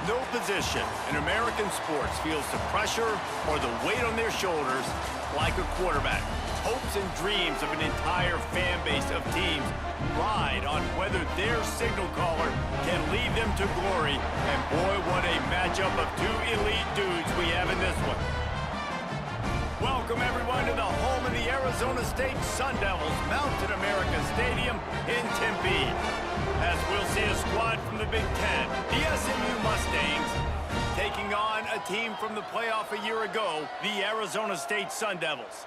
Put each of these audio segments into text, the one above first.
No position in American sports feels the pressure or the weight on their shoulders like a quarterback. Hopes and dreams of an entire fan base of teams ride on whether their signal caller can lead them to glory. And boy, what a matchup of two elite dudes we have in this one. Welcome, everyone, to the home of the Arizona State Sun Devils, Mountain America Stadium in Tempe. As we'll see a squad from the Big Ten, the SMU Mustangs, taking on a team from the playoff a year ago, the Arizona State Sun Devils.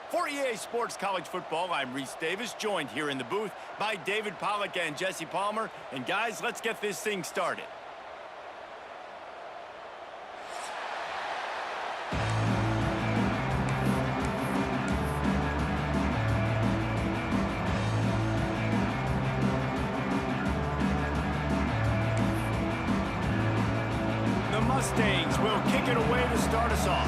For EA Sports College Football, I'm Reese Davis, joined here in the booth by David Pollack and Jesse Palmer. And guys, let's get this thing started. Mustangs will kick it away to start us off.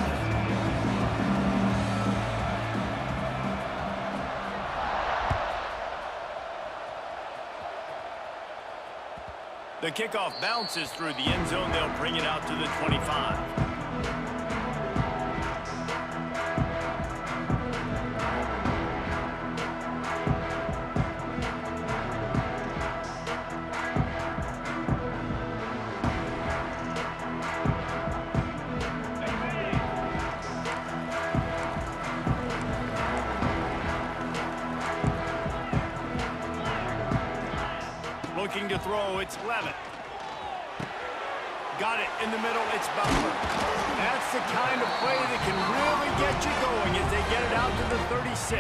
The kickoff bounces through the end zone. They'll bring it out to the 25. Looking to throw, it's Levitt. Got it in the middle, it's Butler. That's the kind of play that can really get you going as they get it out to the 36.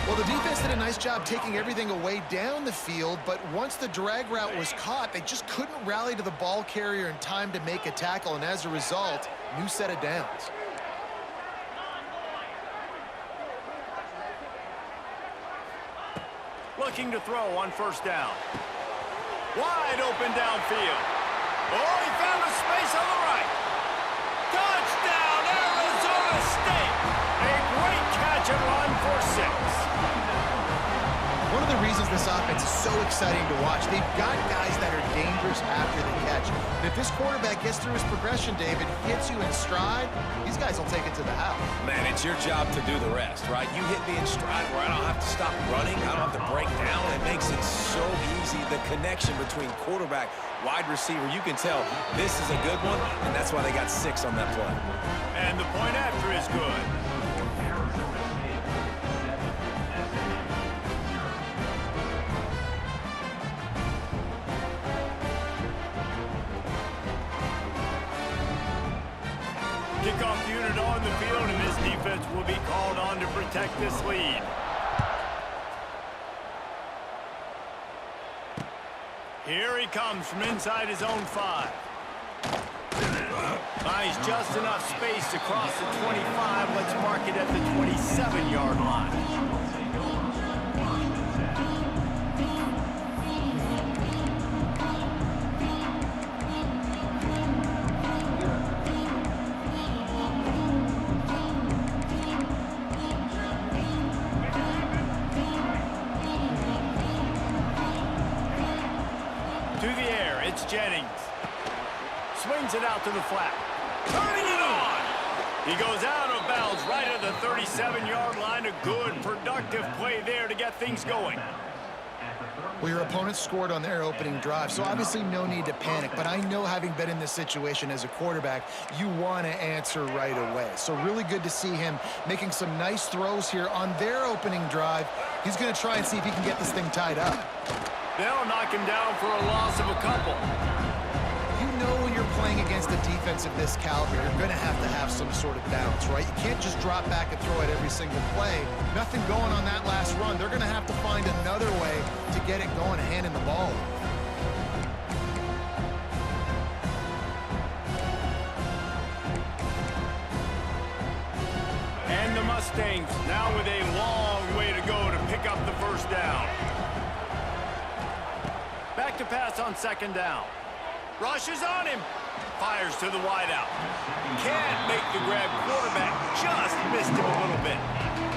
Well, the defense did a nice job taking everything away down the field, but once the drag route was caught, they just couldn't rally to the ball carrier in time to make a tackle, and as a result, new set of downs. Looking to throw on first down. Wide open downfield. Oh, he found a space on the right. Touchdown, Arizona State. A great catch and run for 6. One of the reasons this offense is so exciting to watch, they've got guys that are dangerous after the catch. And if this quarterback gets through his progression, David, hits you in stride, these guys will take it to the house. Man, it's your job to do the rest, right? You hit me in stride where I don't have to stop running. I don't have to break down. It makes it so easy. The connection between quarterback, wide receiver, you can tell this is a good one, and that's why they got 6 on that play. And the point after is good. Kickoff unit on the field, and this defense will be called on to protect this lead. Here he comes from inside his own 5. Finds just enough space to cross the 25. Let's mark it at the 27-yard line. Jennings swings it out to the flat. Turning it on. He goes out of bounds right at the 37-yard line. A good, productive play there to get things going. Well, your opponent scored on their opening drive, so obviously no need to panic. But I know, having been in this situation as a quarterback, you want to answer right away. So really good to see him making some nice throws here on their opening drive. He's going to try and see if he can get this thing tied up. They'll knock him down for a loss of a couple. You know, when you're playing against a defense of this caliber, you're going to have some sort of balance, right? You can't just drop back and throw it every single play. Nothing going on that last run. They're going to have to find another way to get it going and handing the ball. Jones now with a long way to go to pick up the first down. Back to pass on second down. Rushes on him. Fires to the wideout. Can't make the grab. Quarterback just missed him a little bit.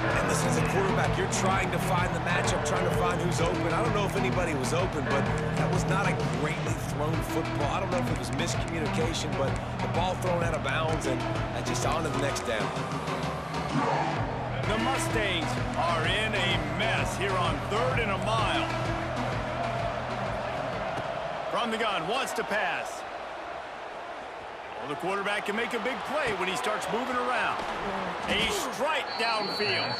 And listen, as a quarterback, you're trying to find the matchup, trying to find who's open. I don't know if anybody was open, but that was not a greatly thrown football. I don't know if it was miscommunication, but the ball thrown out of bounds, and just on to the next down. The Mustangs are in a mess here on 3rd and a mile. From the gun, wants to pass. Well, the quarterback can make a big play when he starts moving around. A strike downfield.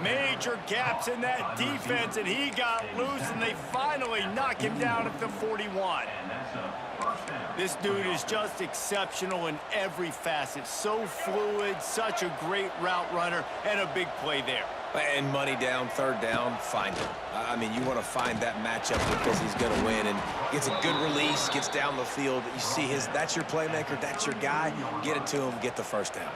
Major gaps in that defense, and he got loose, and they finally knock him down at the 41. This dude is just exceptional in every facet. So fluid, such a great route runner, and a big play there. And money down, 3rd down, find him. I mean, you want to find that matchup because he's going to win, and gets a good release, gets down the field. You see that's your playmaker, that's your guy. Get it to him, get the first down.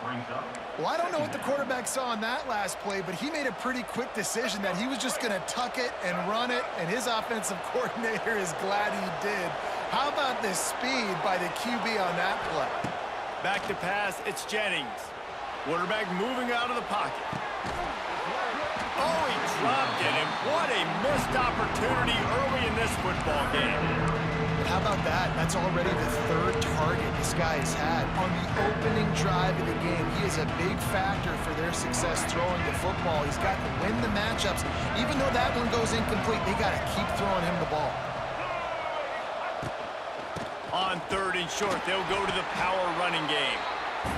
Well, I don't know what the quarterback saw in that last play, but he made a pretty quick decision that he was just going to tuck it and run it, and his offensive coordinator is glad he did. How about the speed by the QB on that play? Back to pass, it's Jennings. Quarterback moving out of the pocket. Oh, he dropped it, and what a missed opportunity early in this football game. But how about that? That's already the 3rd target this guy has had on the opening drive of the game. He is a big factor for their success throwing the football. He's got to win the matchups. Even though that one goes incomplete, they got to keep throwing him the ball. On 3rd and short, they'll go to the power running game.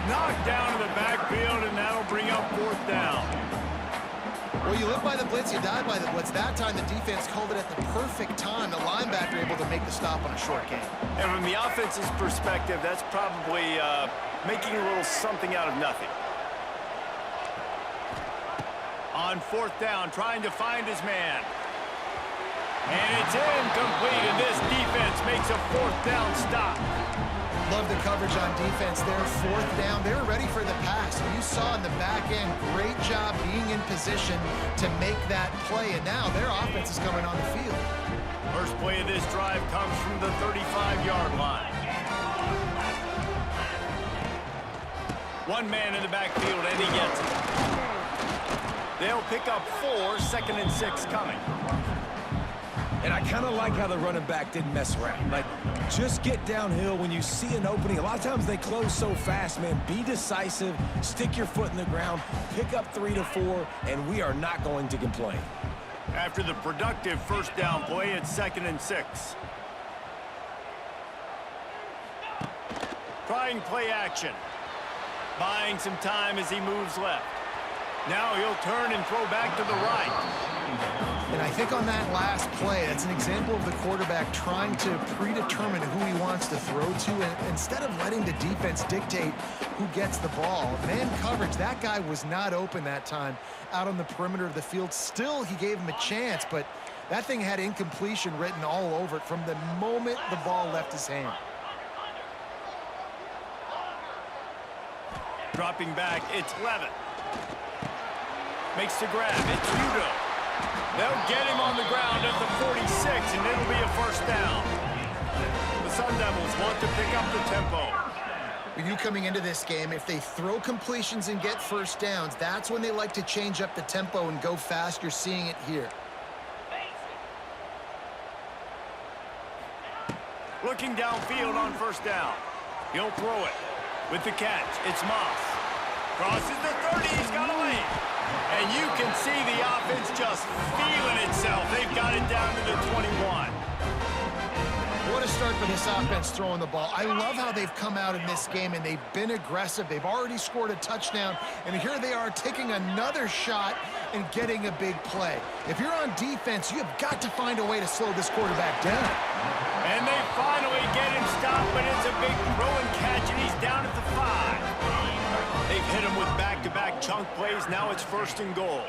Knocked down to the backfield, and that'll bring up 4th down. Well, you live by the blitz, you die by the blitz. That time, the defense called it at the perfect time. The linebacker able to make the stop on a short game. And from the offense's perspective, that's probably making a little something out of nothing. On 4th down, trying to find his man. And it's incomplete, and this defense makes a 4th down stop. Love the coverage on defense there. 4th down, they're ready for the pass. You saw in the back end, great job being in position to make that play, and now their offense is coming on the field. First play of this drive comes from the 35-yard line. One man in the backfield, and he gets it. They'll pick up 4, 2nd and 6 coming. And I kind of like how the running back didn't mess around. Like, just get downhill when you see an opening. A lot of times they close so fast, man. Be decisive, stick your foot in the ground, pick up 3 to 4, and we are not going to complain. After the productive 1st down play, it's 2nd and 6. Trying play action. Buying some time as he moves left. Now he'll turn and throw back to the right. And I think on that last play, that's an example of the quarterback trying to predetermine who he wants to throw to, and instead of letting the defense dictate who gets the ball. Man coverage, that guy was not open that time out on the perimeter of the field. Still, he gave him a chance, but that thing had incompletion written all over it from the moment the ball left his hand. Dropping back, it's Levin. Makes the grab, it's Udo. They'll get him on the ground at the 46, and it'll be a 1st down. The Sun Devils want to pick up the tempo. With you coming into this game, if they throw completions and get 1st downs, that's when they like to change up the tempo and go fast. You're seeing it here. Looking downfield on 1st down. He'll throw it. With the catch, it's Moss. Crosses the 30, he's got a lane. And you can see the offense just feeling itself. They've got it down to the 21. What a start for this offense throwing the ball. I love how they've come out in this game, and they've been aggressive. They've already scored a touchdown, and here they are taking another shot and getting a big play. If you're on defense, you have got to find a way to slow this quarterback down. And they finally get him stopped, but it's a big throw and catch, and he's down at the 5. They've hit him with back-to-back chunk plays. Now it's 1st and goal.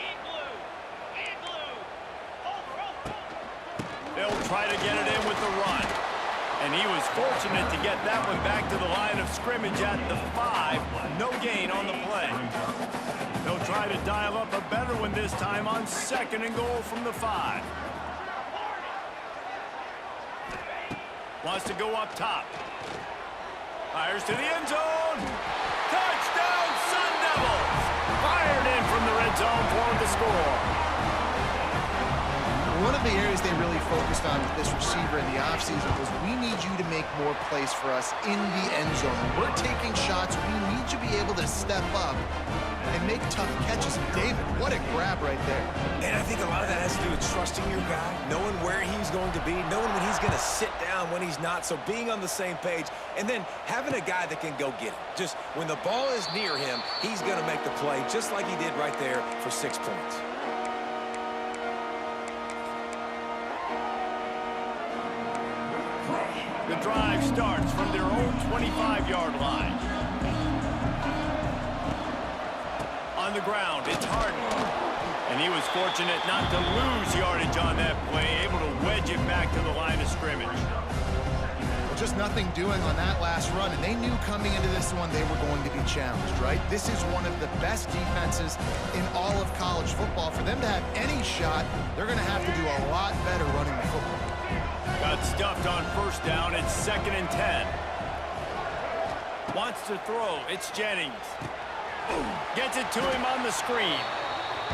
They'll try to get it in with the run. And he was fortunate to get that one back to the line of scrimmage at the 5. No gain on the play. They'll try to dial up a better one this time on 2nd and goal from the 5. Wants to go up top. Fires to the end zone. Touchdown, Sun Devils! Fired in from the red zone for the score. One of the areas they really focused on with this receiver in the offseason was we need you to make more plays for us in the end zone. When we're taking shots, we need you to be able to step up and make tough catches. David, what a grab right there. And I think a lot of that has to do with trusting your guy, knowing where he's going to be, knowing when he's going to sit down, when he's not, so being on the same page, and then having a guy that can go get it. Just when the ball is near him, he's going to make the play just like he did right there for 6 points. The drive starts from their own 25-yard line. On the ground, it's Harden. And he was fortunate not to lose yardage on that play, able to wedge it back to the line of scrimmage. Well, just nothing doing on that last run, and they knew coming into this one they were going to be challenged, right? This is one of the best defenses in all of college football. For them to have any shot, they're going to have to do a lot better running the football. Got stuffed on 1st down. It's 2nd and 10. Wants to throw. It's Jennings. Gets it to him on the screen.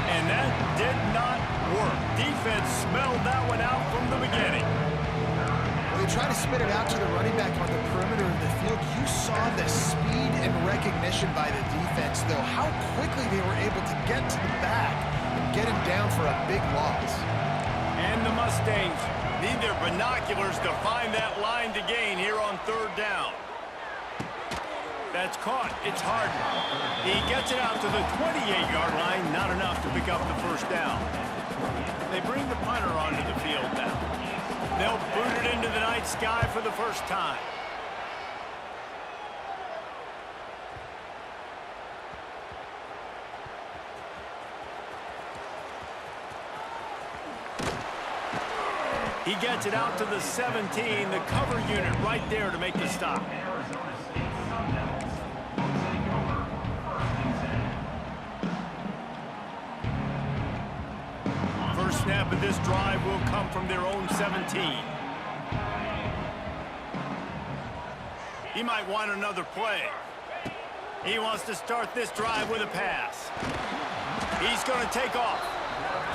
And that did not work. Defense smelled that one out from the beginning. Well, they tried to spit it out to the running back on the perimeter of the field. You saw the speed and recognition by the defense, though. How quickly they were able to get to the back and get him down for a big loss. And the Mustangs need their binoculars to find that line to gain here on 3rd down. That's caught. It's Harden. He gets it out to the 28-yard line. Not enough to pick up the 1st down. They bring the punter onto the field now. They'll boot it into the night sky for the first time. He gets it out to the 17, the cover unit right there to make the stop. First snap of this drive will come from their own 17. He might want another play. He wants to start this drive with a pass. He's going to take off.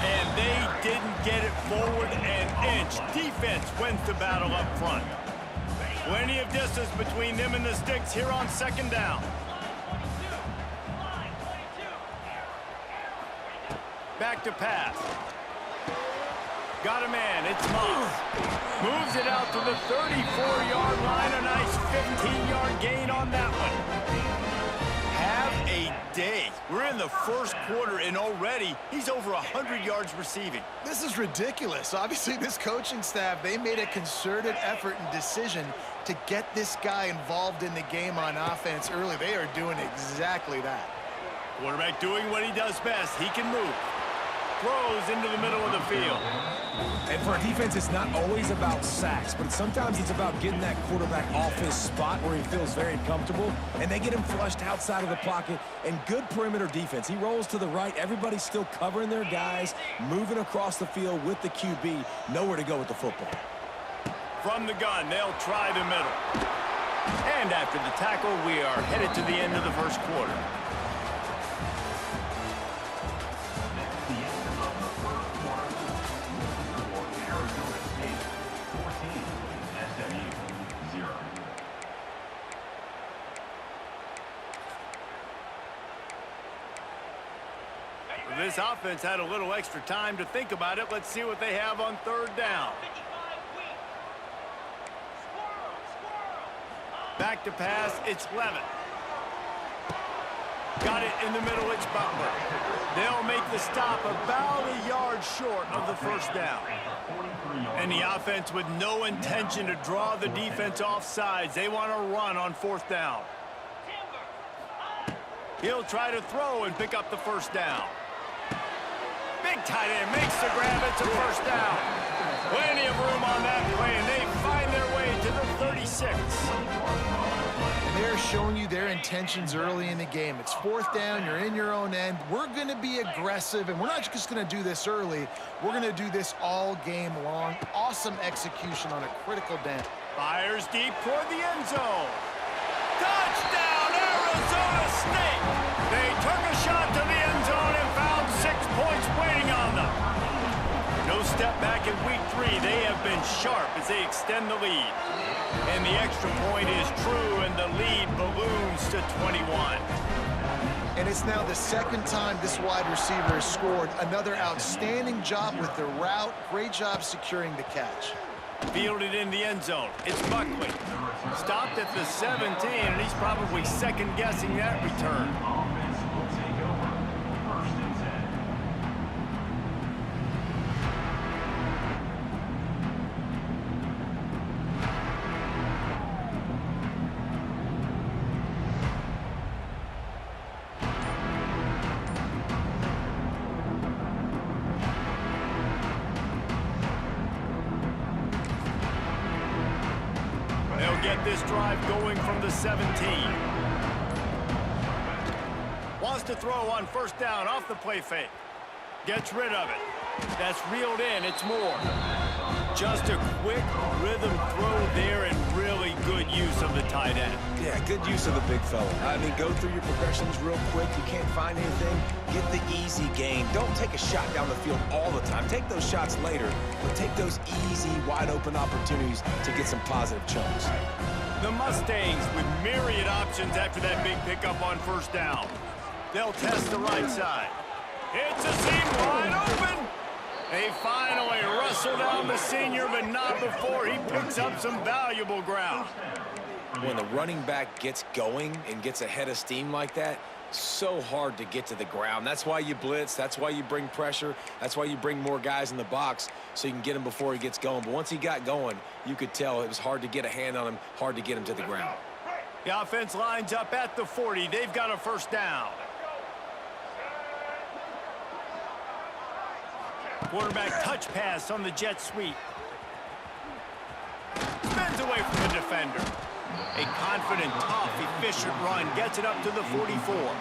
And they didn't get it forward an inch. Defense wins the battle up front. Plenty of distance between them and the sticks here on 2nd down. Back to pass. Got a man. It's Moss. Moves it out to the 34-yard line. A nice 15-yard gain on that one. Have a day. We're in the 1st quarter, and already he's over 100 yards receiving. This is ridiculous. Obviously, this coaching staff, they made a concerted effort and decision to get this guy involved in the game on offense early. They are doing exactly that. Quarterback doing what he does best. He can move. Throws into the middle of the field. And for a defense, it's not always about sacks, but sometimes it's about getting that quarterback off his spot where he feels very comfortable, and they get him flushed outside of the pocket, and good perimeter defense. He rolls to the right. Everybody's still covering their guys, moving across the field with the QB. Nowhere to go with the football. From the gun, they'll try the middle. And after the tackle, we are headed to the end of the 1st quarter. This offense had a little extra time to think about it. Let's see what they have on 3rd down. Back to pass, it's Levin. Got it in the middle, it's Butler. They'll make the stop about a yard short of the 1st down. And the offense with no intention to draw the defense off sides. They want to run on 4th down. He'll try to throw and pick up the 1st down. Big tight end makes the grab. It's a 1st down. Plenty of room on that play, and they find their way to the 36. And they're there showing you their intentions early in the game. It's fourth down, you're in your own end. We're going to be aggressive, and we're not just going to do this early. We're going to do this all game long. Awesome execution on a critical down. Fires deep toward the end zone. Touchdown, Arizona State! They took a shot to the end zone and found 6 points waiting on them. No step back in week 3. They have been sharp as they extend the lead. And the extra point is true, and the lead balloons to 21. And it's now the second time this wide receiver has scored. Another outstanding job with the route. Great job securing the catch. Fielded in the end zone. It's Buckley. Stopped at the 17, and he's probably second-guessing that return. They'll get this drive going from the 17. Wants to throw on first down off the play fake. Gets rid of it. That's reeled in. It's Moore. Just a quick rhythm throw there and really good use of the tight end. Yeah, good use of the big fella. I mean, go through your progressions real quick. You can't find anything. Get the easy gain. Don't take a shot down the field all the time. Take those shots later, but take those easy, wide-open opportunities to get some positive chunks. The Mustangs with myriad options after that big pickup on first down. They'll test the right side. It's a seam wide open. They finally wrestle down the senior, but not before he picks up some valuable ground. When the running back gets going and gets ahead of steam like that, so hard to get to the ground. That's why you blitz. That's why you bring pressure. That's why you bring more guys in the box so you can get him before he gets going. But once he got going, you could tell it was hard to get a hand on him, hard to get him to the ground. The offense lines up at the 40. They've got a first down. Quarterback touch pass on the jet sweep. Spins away from the defender. A confident, tough, efficient run gets it up to the 44.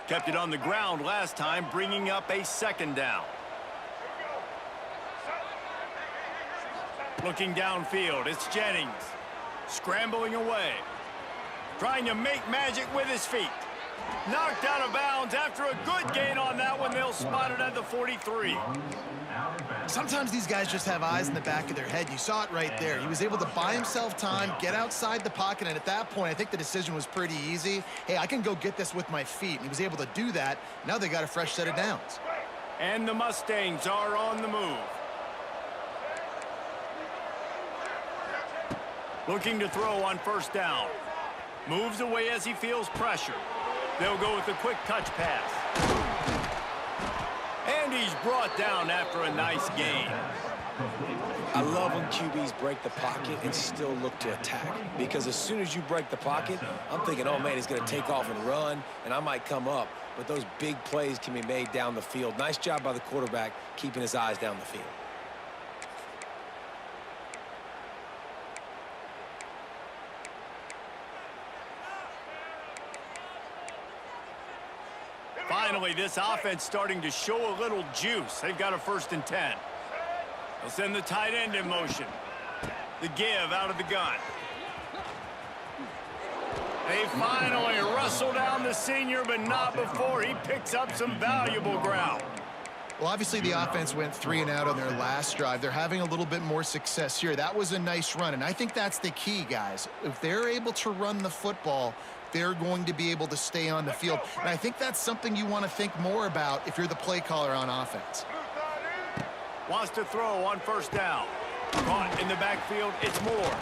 Kept it on the ground last time, bringing up a second down. Looking downfield, it's Jennings. Scrambling away. Trying to make magic with his feet. Knocked out of bounds after a good gain on that one. They'll spot it at the 43. Sometimes these guys just have eyes in the back of their head. You saw it right there. He was able to buy himself time, get outside the pocket, and at that point, I think the decision was pretty easy. Hey, I can go get this with my feet. And he was able to do that. Now they got a fresh set of downs. And the Mustangs are on the move. Looking to throw on first down. Moves away as he feels pressure. They'll go with a quick touch pass. And he's brought down after a nice gain. I love when QBs break the pocket and still look to attack. Because as soon as you break the pocket, I'm thinking, oh, man, he's going to take off and run, and I might come up. But those big plays can be made down the field. Nice job by the quarterback keeping his eyes down the field. Finally, this offense starting to show a little juice. They've got a 1st and 10. They'll send the tight end in motion. The give out of the gun. They finally wrestle down the senior, but not before he picks up some valuable ground. Well, obviously the offense went 3 and out on their last drive. They're having a little bit more success here. That was a nice run, and I think that's the key, guys. If they're able to run the football, they're going to be able to stay on the field. And I think that's something you want to think more about if you're the play caller on offense. Wants to throw on first down. Caught in the backfield, it's Moore.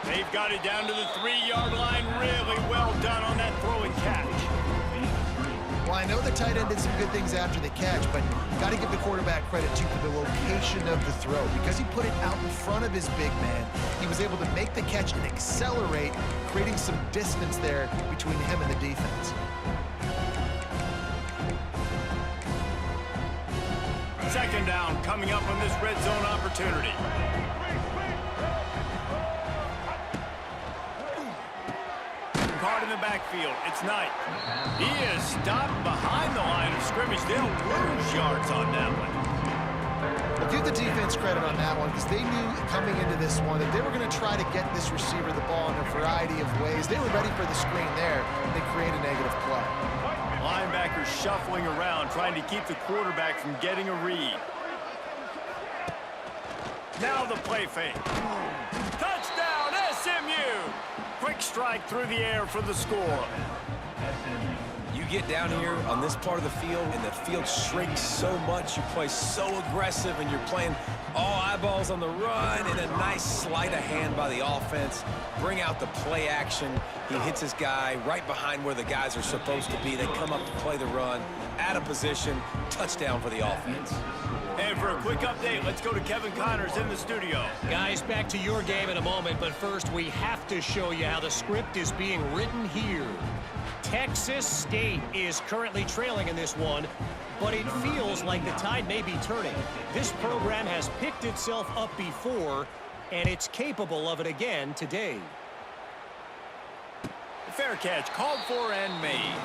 They've got it down to the 3-yard line. Really well done on that throw and catch. Well, I know the tight end did some good things after the catch, but got to give the quarterback credit, too, for the location of the throw. Because he put it out in front of his big man, he was able to make the catch and accelerate, creating some distance there between him and the defense. coming up on this red zone opportunity. Card in the backfield. It's Knight. He is stopped behind the line of scrimmage. They'll lose yards on that one. Well, give the defense credit on that one because they knew coming into this one that they were going to try to get this receiver the ball in a variety of ways. They were ready for the screen there, and they create a negative play. Linebackers shuffling around, trying to keep the quarterback from getting a read. Now the play fake. Touchdown, SMU! Quick strike through the air for the score. You get down here on this part of the field, and the field shrinks so much. You play so aggressive, and you're playing all eyeballs on the run, and a nice sleight of hand by the offense. Bring out the play action. He hits his guy right behind where the guys are supposed to be. They come up to play the run, out of position, touchdown for the offense. And for a quick update, let's go to Kevin Connors in the studio. Guys, back to your game in a moment, but first we have to show you how the script is being written here. Texas State is currently trailing in this one, but it feels like the tide may be turning. This program has picked itself up before, and it's capable of it again today. Fair catch, called for and made.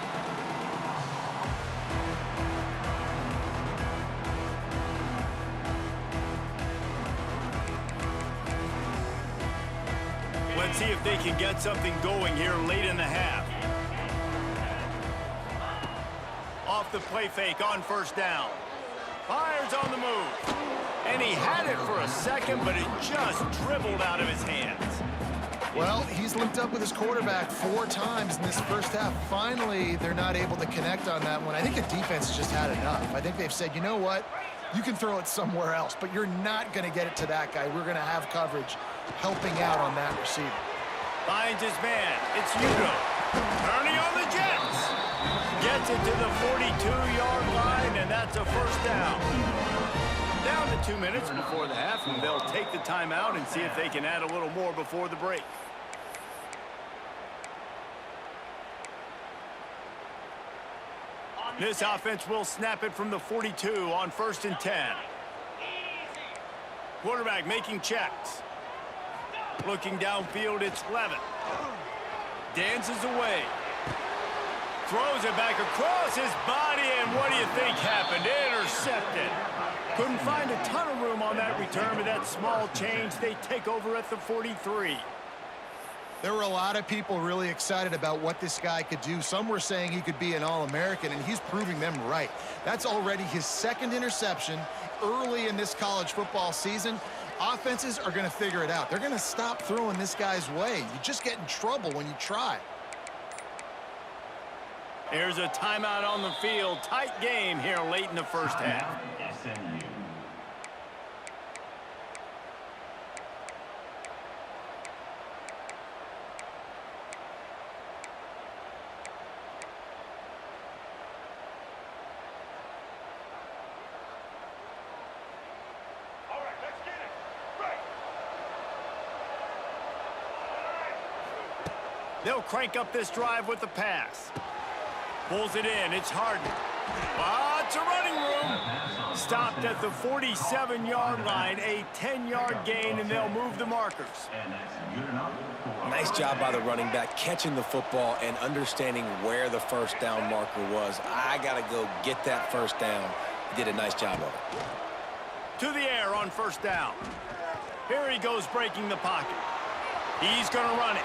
Let's see if they can get something going here late in the half. Off the play fake on first down. Fires on the move. And he had it for a second, but it just dribbled out of his hands. Well, he's linked up with his quarterback 4 times in this first half. Finally, they're not able to connect on that one. I think the defense has just had enough. I think they've said, you know what? You can throw it somewhere else, but you're not going to get it to that guy. We're going to have coverage helping out on that receiver. Finds his man. It's Udo. Turning on the Jets. Gets it to the 42-yard line, and that's a first down. Down to 2 minutes before the half, and they'll take the timeout and see if they can add a little more before the break. This offense will snap it from the 42 on 1st and 10. Quarterback making checks. Looking downfield, it's Levin. Dances away. Throws it back across his body, and what do you think happened? Intercepted. Couldn't find a ton of room on that return, but that small change, they take over at the 43. There were a lot of people really excited about what this guy could do. Some were saying he could be an All-American, and he's proving them right. That's already his 2nd interception early in this college football season. Offenses are going to figure it out. They're going to stop throwing this guy's way. You just get in trouble when you try. There's a timeout on the field. Tight game here late in the first half. They'll crank up this drive with the pass. Pulls it in. It's Harden. Lots of running room. Stopped at the 47-yard line. A 10-yard gain, and they'll move the markers. Nice job by the running back, catching the football and understanding where the first down marker was. I got to go get that first down. He did a nice job of it. To the air on first down. Here he goes breaking the pocket. He's going to run it.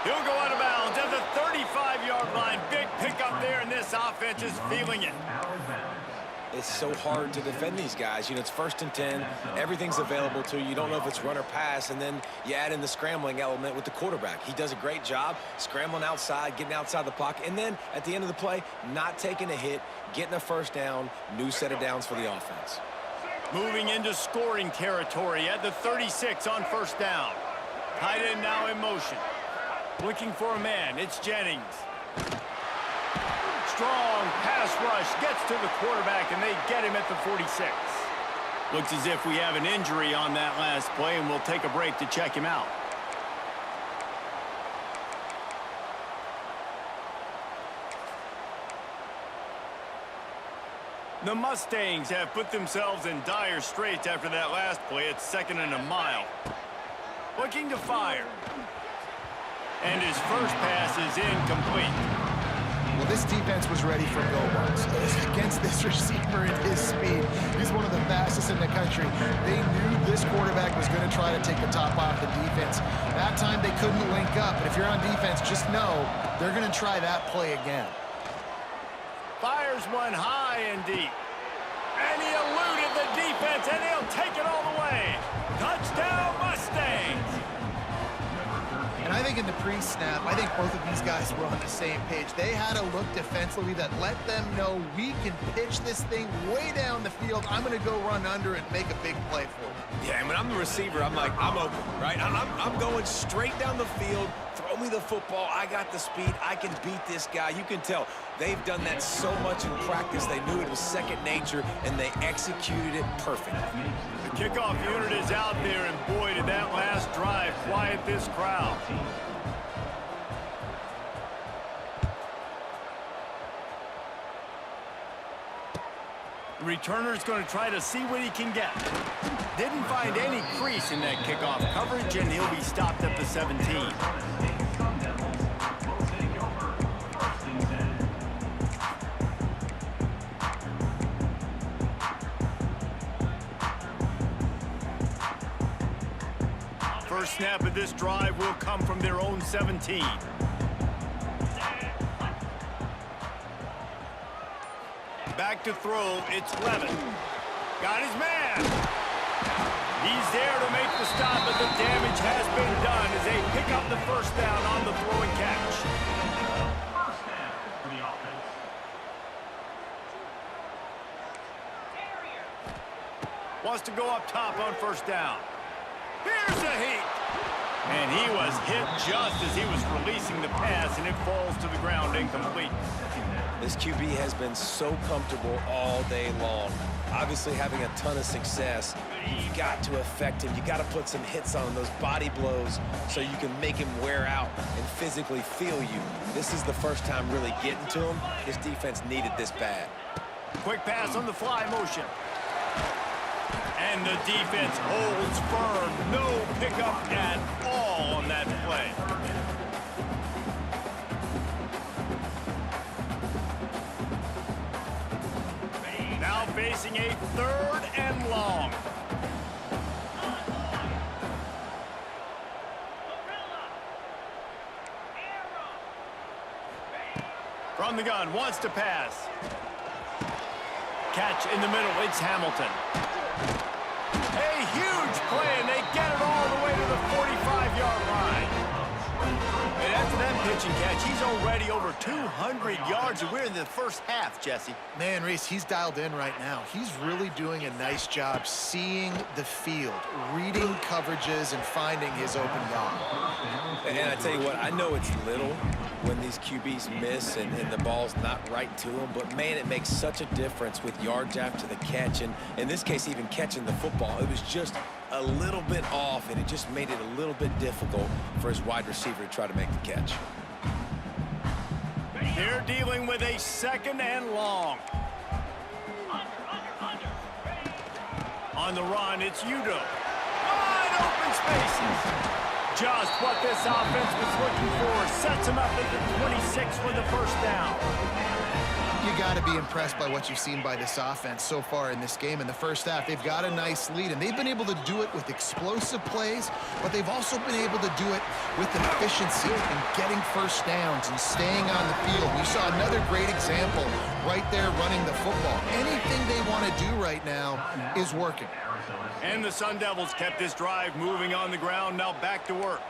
He'll go out of bounds at the 35-yard line. Big pickup there, and this offense is feeling it. It's so hard to defend these guys. You know, it's 1st and 10. Everything's available to you. You don't know if it's run or pass, and then you add in the scrambling element with the quarterback. He does a great job scrambling outside, getting outside the pocket, and then at the end of the play, not taking a hit, getting a first down, new set of downs for the offense. Moving into scoring territory at the 36 on first down. Tight end now in motion. Looking for a man. It's Jennings. Strong pass rush. Gets to the quarterback, and they get him at the 46. Looks as if we have an injury on that last play, and we'll take a break to check him out. The Mustangs have put themselves in dire straits after that last play at 2nd and a mile. Looking to fire. And his first pass is incomplete. Well, this defense was ready for go ones. Against this receiver at his speed, he's one of the fastest in the country. They knew this quarterback was going to try to take the top off the defense. That time they couldn't link up, but if you're on defense, just know they're going to try that play again. Fires one high and deep. And he eluded the defense, and he'll take it all the way. Touchdown, Mustangs! And I think in the pre-snap, I think both of these guys were on the same page. They had a look defensively that let them know we can pitch this thing way down the field. I'm going to go run under and make a big play for it. Yeah, and when I'm the receiver, I'm like, I'm open, right? I'm going straight down the field. Throw me the football. I got the speed. I can beat this guy. You can tell they've done that so much in practice. They knew it was second nature, and they executed it perfectly. The kickoff unit is out there, and boy, did that last drive quiet this crowd. The returner's going to try to see what he can get. Didn't find any crease in that kickoff coverage, and he'll be stopped at the 17. First snap of this drive will come from their own 17. Back to throw, it's Levin. Got his man. He's there to make the stop, but the damage has been done as they pick up the first down on the throw and catch. First down for the offense. Wants to go up top on first down. Here's the heat. And he was hit just as he was releasing the pass, and it falls to the ground incomplete. This QB has been so comfortable all day long. Obviously having a ton of success. You've got to affect him. You got to put some hits on him, those body blows, so you can make him wear out and physically feel you. This is the first time really getting to him. This defense needed this bad. Quick pass on the fly motion. And the defense holds firm. No pickup at all on that play. Now facing a 3rd and long. From the gun, wants to pass. Catch in the middle, it's Hamilton. A huge play, and they get it all the way to the 45-yard line. And after that pitch and catch, he's already over 200 yards, and we're in the first half, Jesse. Man, Reese, he's dialed in right now. He's really doing a nice job seeing the field, reading coverages, and finding his open guy. And I tell you what, I know it's little when these QBs miss and the ball's not right to them, but man, it makes such a difference with yards after the catch, and in this case, even catching the football. It was just a little bit off, and it just made it a little bit difficult for his wide receiver to try to make the catch. They're dealing with a 2nd and long. On the run, it's Udo. Wide open spaces. Just what this offense was looking for. Sets him up at the 26 for the first down. You got to be impressed by what you've seen by this offense so far in this game. In the first half, they've got a nice lead, and they've been able to do it with explosive plays, but they've also been able to do it with efficiency and getting first downs and staying on the field. You saw another great example right there running the football. Anything they want to do right now is working. And the Sun Devils kept this drive moving on the ground. Now back to work.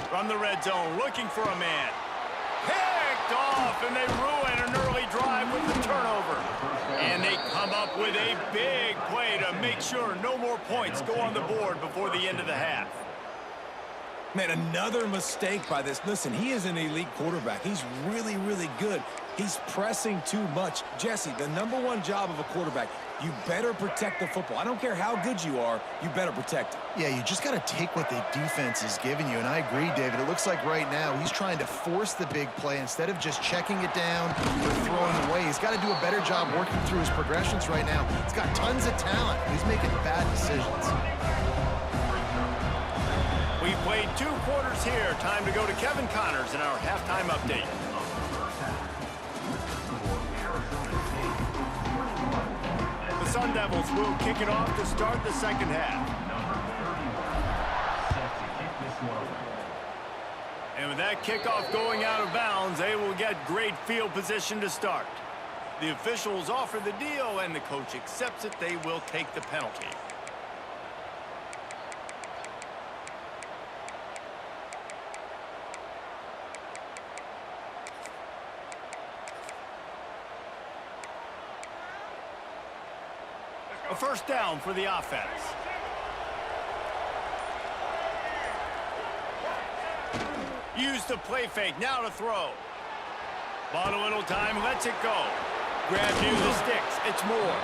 From the red zone, looking for a man. Picked off, and they ruin an early drive with the turnover. And they come up with a big play to make sure no more points go on the board before the end of the half. Man, another mistake by this. Listen, he is an elite quarterback. He's really, really good. He's pressing too much. Jesse, the #1 job of a quarterback, you better protect the football. I don't care how good you are, you better protect it. Yeah, you just got to take what the defense is giving you, and I agree, David. It looks like right now he's trying to force the big play instead of just checking it down or throwing away. He's got to do a better job working through his progressions right now. He's got tons of talent. He's making bad decisions. We've played 2 quarters here. Time to go to Kevin Connors in our halftime update. The Sun Devils will kick it off to start the second half. And with that kickoff going out of bounds, they will get great field position to start. The officials offer the deal, and the coach accepts it. They will take the penalty. A first down for the offense. Use the play fake, now to throw. Bought a little time, lets it go. Grab near the sticks, it's more.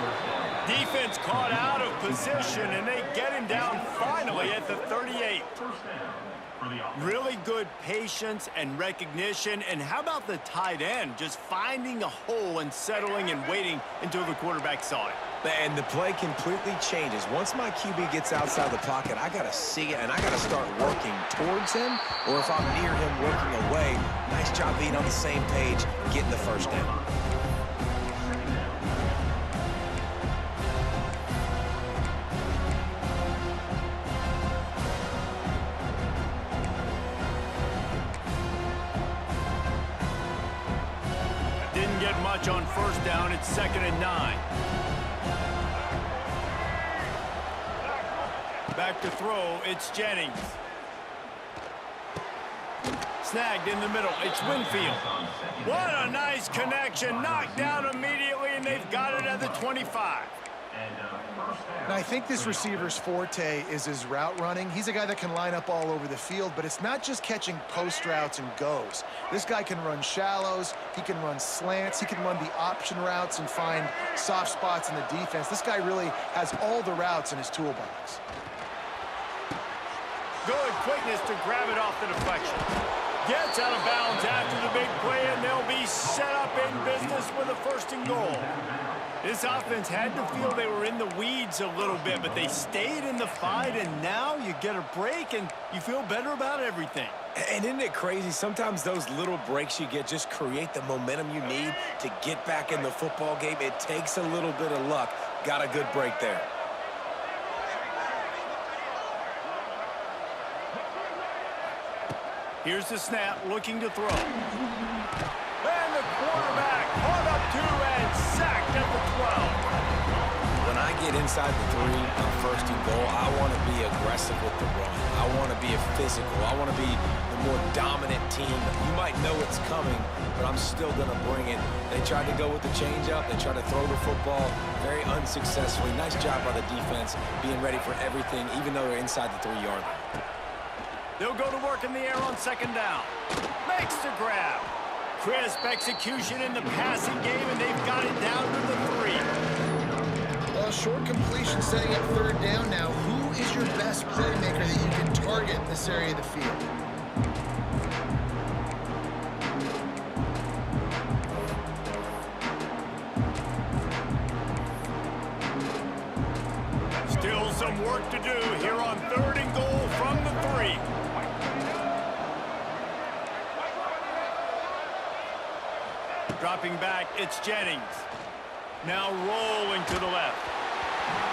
Defense caught out of position, and they get him down finally at the 38. Really good patience and recognition. And how about the tight end just finding a hole and settling and waiting until the quarterback saw it? And the play completely changes. Once my QB gets outside the pocket, I got to see it, and I got to start working towards him, or if I'm near him working away. Nice job being on the same page, getting the first down. Didn't get much on first down. It's 2nd and 9. Back to throw, it's Jennings. Snagged in the middle, it's Winfield. What a nice connection, knocked down immediately, and they've got it at the 25. And I think this receiver's forte is his route running. He's a guy that can line up all over the field, but it's not just catching post routes and goes. This guy can run shallows, he can run slants, he can run the option routes and find soft spots in the defense. This guy really has all the routes in his toolbox. Good quickness to grab it off the deflection. Gets out of bounds after the big play, and they'll be set up in business with a 1st and goal. This offense had to feel they were in the weeds a little bit, but they stayed in the fight, and now you get a break, and you feel better about everything. And isn't it crazy? Sometimes those little breaks you get just create the momentum you need to get back in the football game. It takes a little bit of luck. Got a good break there. Here's the snap, looking to throw. And the quarterback caught up to and sacked at the 12. When I get inside the 3 on 1st and goal, I want to be aggressive with the run. I want to be a physical. I want to be the more dominant team. You might know it's coming, but I'm still going to bring it. They tried to go with the changeup. They tried to throw the football very unsuccessfully. Nice job by the defense being ready for everything, even though they're inside the 3-yard line. They'll go to work in the air on 2nd down. Makes the grab. Crisp execution in the passing game, and they've got it down to the 3. Well, short completion setting up 3rd down now. Who is your best playmaker that you can target in this area of the field? Still some work to do here on 3rd and goal from the 3. Dropping back, it's Jennings. Now rolling to the left.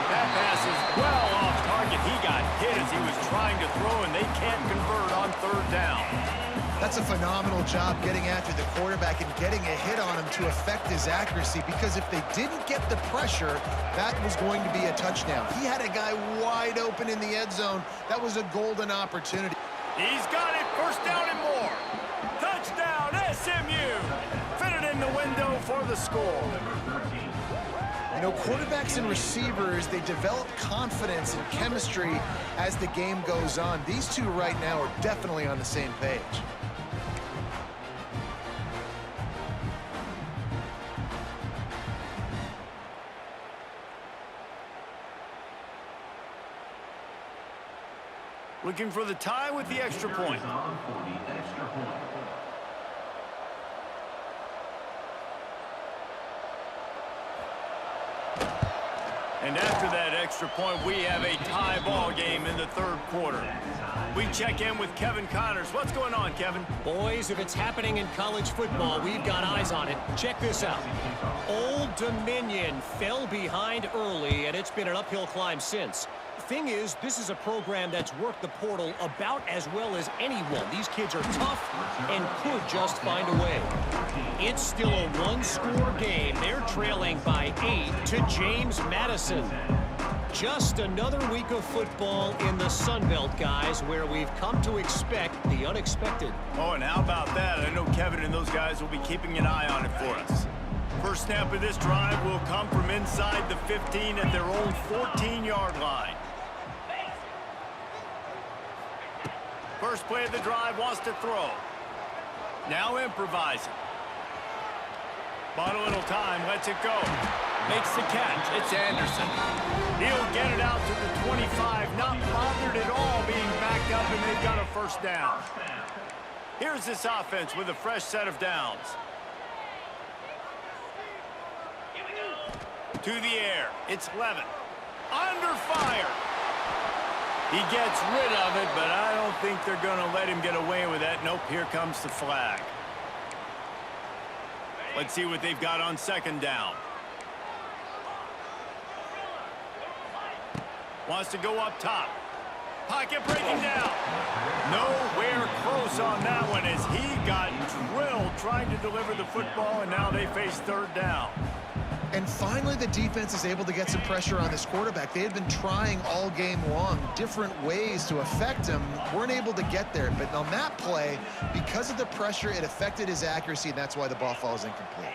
That pass is well off target. He got hit as he was trying to throw, and they can't convert on 3rd down. That's a phenomenal job getting after the quarterback and getting a hit on him to affect his accuracy, because if they didn't get the pressure, that was going to be a touchdown. He had a guy wide open in the end zone. That was a golden opportunity. He's got it, 1st down and more. Touchdown, SMU. Fitted in the window for the score. You know, quarterbacks and receivers, they develop confidence and chemistry as the game goes on. These two right now are definitely on the same page. Looking for the tie with the extra point. And after that extra point, we have a tie ball game in the third quarter. We check in with Kevin Connors. What's going on, Kevin? Boys, if it's happening in college football, we've got eyes on it. Check this out. Old Dominion fell behind early, and it's been an uphill climb since. Thing is, this is a program that's worked the portal about as well as anyone. These kids are tough and could just find a way. It's still a one-score game. They're trailing by 8 to James Madison. Just another week of football in the Sun Belt, guys, where we've come to expect the unexpected. Oh, and how about that? I know Kevin and those guys will be keeping an eye on it for us. First snap of this drive will come from inside the 15 at their own 14-yard line. First play of the drive, wants to throw. Now improvising. Bought a little time, lets it go. Makes the catch. It's Anderson. He'll get it out to the 25, not bothered at all being backed up, and they've got a first down. Here's this offense with a fresh set of downs. To the air. It's Levin. Under fire. He gets rid of it, but I don't think they're going to let him get away with that. Nope, here comes the flag. Let's see what they've got on second down. Wants to go up top. Pocket breaking down. Nowhere close on that one as he got drilled trying to deliver the football, and now they face third down. And finally, the defense is able to get some pressure on this quarterback. They had been trying all game long different ways to affect him. Weren't able to get there. But on that play, because of the pressure, it affected his accuracy, and that's why the ball falls incomplete.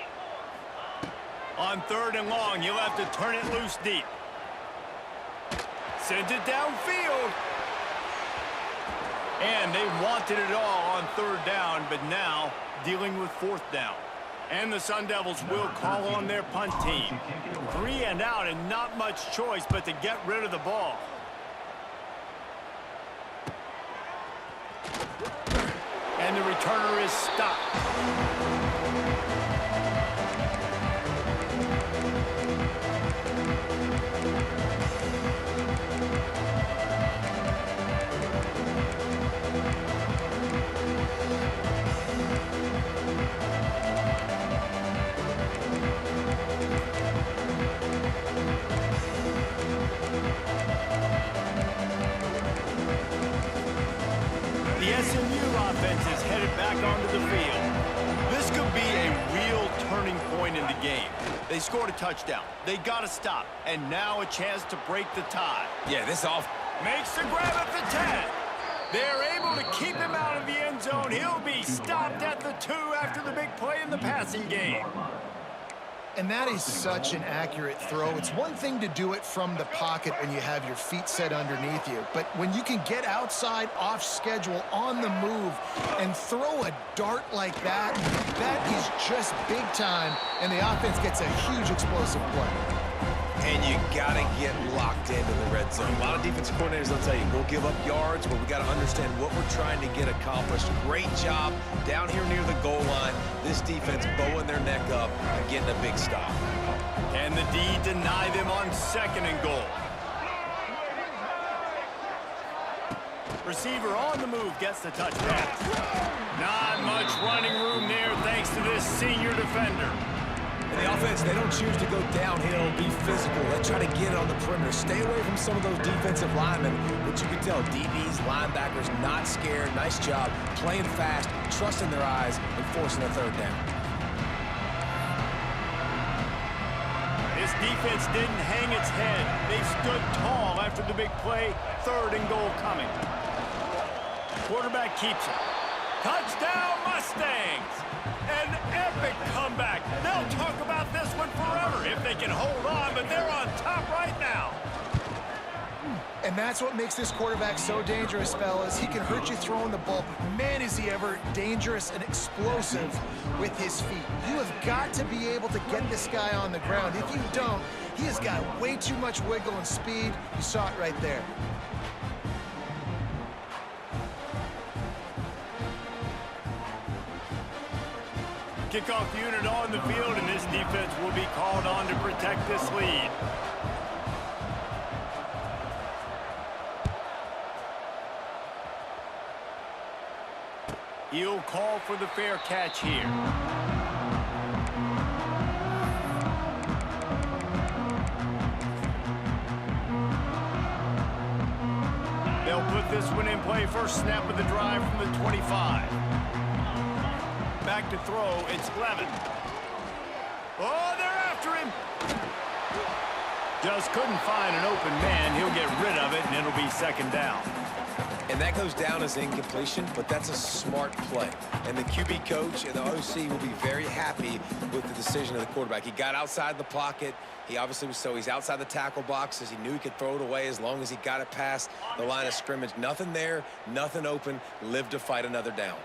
On third and long, you'll have to turn it loose deep. Sends it downfield. And they wanted it all on third down, but now dealing with fourth down. And the Sun Devils will call on their punt team. 3 and out and not much choice but to get rid of the ball. And the returner is stopped. The SMU offense is headed back onto the field. This could be a real turning point in the game. They scored a touchdown. They got to stop. And now a chance to break the tie. Yeah, this off. Makes the grab at the 10. They're able to keep him out of the end zone. He'll be stopped at the 2 after the big play in the passing game. And that is such an accurate throw. It's one thing to do it from the pocket when you have your feet set underneath you, but when you can get outside, off schedule, on the move, and throw a dart like that, that is just big time, and the offense gets a huge explosive play. And you got to get locked into the red zone. A lot of defensive coordinators will tell you, we'll give up yards, but we got to understand what we're trying to get accomplished. Great job down here near the goal line. This defense bowing their neck up and getting a big stop. Can the D deny them on second and goal? Receiver on the move gets the touchdown. Not much running room there thanks to this senior defender. And the offense, they don't choose to go downhill, be physical. They try to get it on the perimeter. Stay away from some of those defensive linemen, but you can tell DBs, linebackers, not scared. Nice job playing fast, trusting their eyes, and forcing a third down. This defense didn't hang its head. They stood tall after the big play. Third and goal coming. Quarterback keeps it. Touchdown, Mustangs! An epic comeback. They'll talk about this one forever if they can hold on, but they're on top right now. And that's what makes this quarterback so dangerous, fellas. He can hurt you throwing the ball, but man, is he ever dangerous and explosive with his feet. You have got to be able to get this guy on the ground. If you don't, he has got way too much wiggle and speed. You saw it right there. Kickoff unit on the field, and this defense will be called on to protect this lead. He'll call for the fair catch here. They'll put this one in play. First snap of the drive from the 25. Back to throw, it's Levin. Oh, they're after him. Just couldn't find an open man. He'll get rid of it, and it'll be second down. And that goes down as incompletion, but that's a smart play. And the QB coach and the OC will be very happy with the decision of the quarterback. He got outside the pocket. He obviously was he's outside the tackle boxes. He knew he could throw it away as long as he got it past the line of scrimmage. Nothing there, nothing open. Live to fight another down.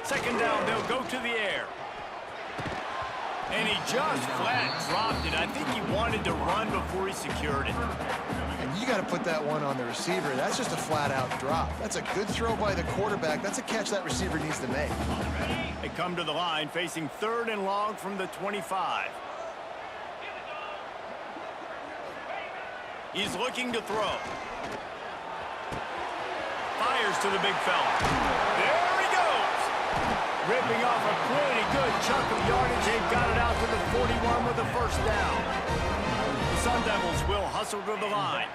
Second down, they'll go to the air. And he just flat dropped it. I think he wanted to run before he secured it. And you got to put that one on the receiver. That's just a flat-out drop. That's a good throw by the quarterback. That's a catch that receiver needs to make. They come to the line facing 3rd and long from the 25. He's looking to throw. Fires to the big fella. There he goes. Ripping off a pretty good chunk of yardage. They've got it out to the 41 with a first down. The Sun Devils will hustle to the line.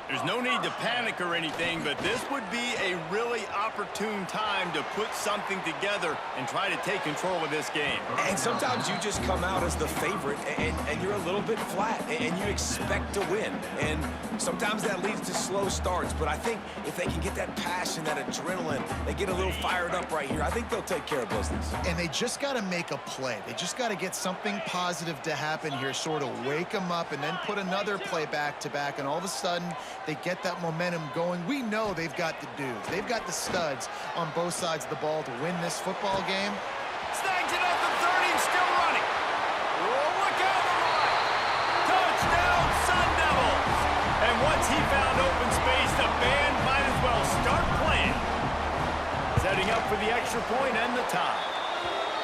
There's no need to panic or anything, but this would be a really opportune time to put something together and try to take control of this game. And sometimes you just come out as the favorite, and you're a little bit flat, and you expect to win. And sometimes that leads to slow starts, but I think if they can get that passion, that adrenaline, they get a little fired up right here, I think they'll take care of business. And they just got to make a play. They just got to get something positive to happen here, sort of wake them up, and then put another play back-to-back, and all of a sudden, they get that momentum going. We know they've got the dudes. They've got the studs on both sides of the ball to win this football game. Snags it up the 30, still running. Oh, look out the line. Touchdown, Sun Devils. And once he found open space, the band might as well start playing. Setting up for the extra point and the tie.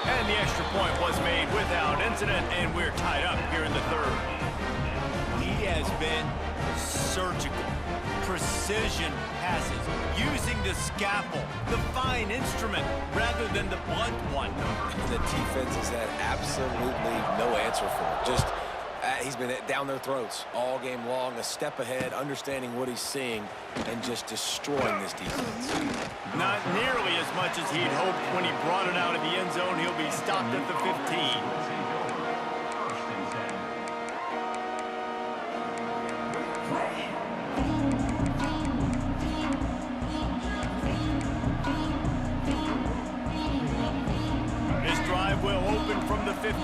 And the extra point was made without incident, and we're tied up here in the 3rd. He has been surgical. Precision passes, using the scalpel, the fine instrument, rather than the blunt one. The defense has had absolutely no answer for it. Just, he's been down their throats all game long, a step ahead, understanding what he's seeing, and just destroying this defense. Not nearly as much as he'd hoped when he brought it out of the end zone. He'll be stopped at the 15. Will open from the 15.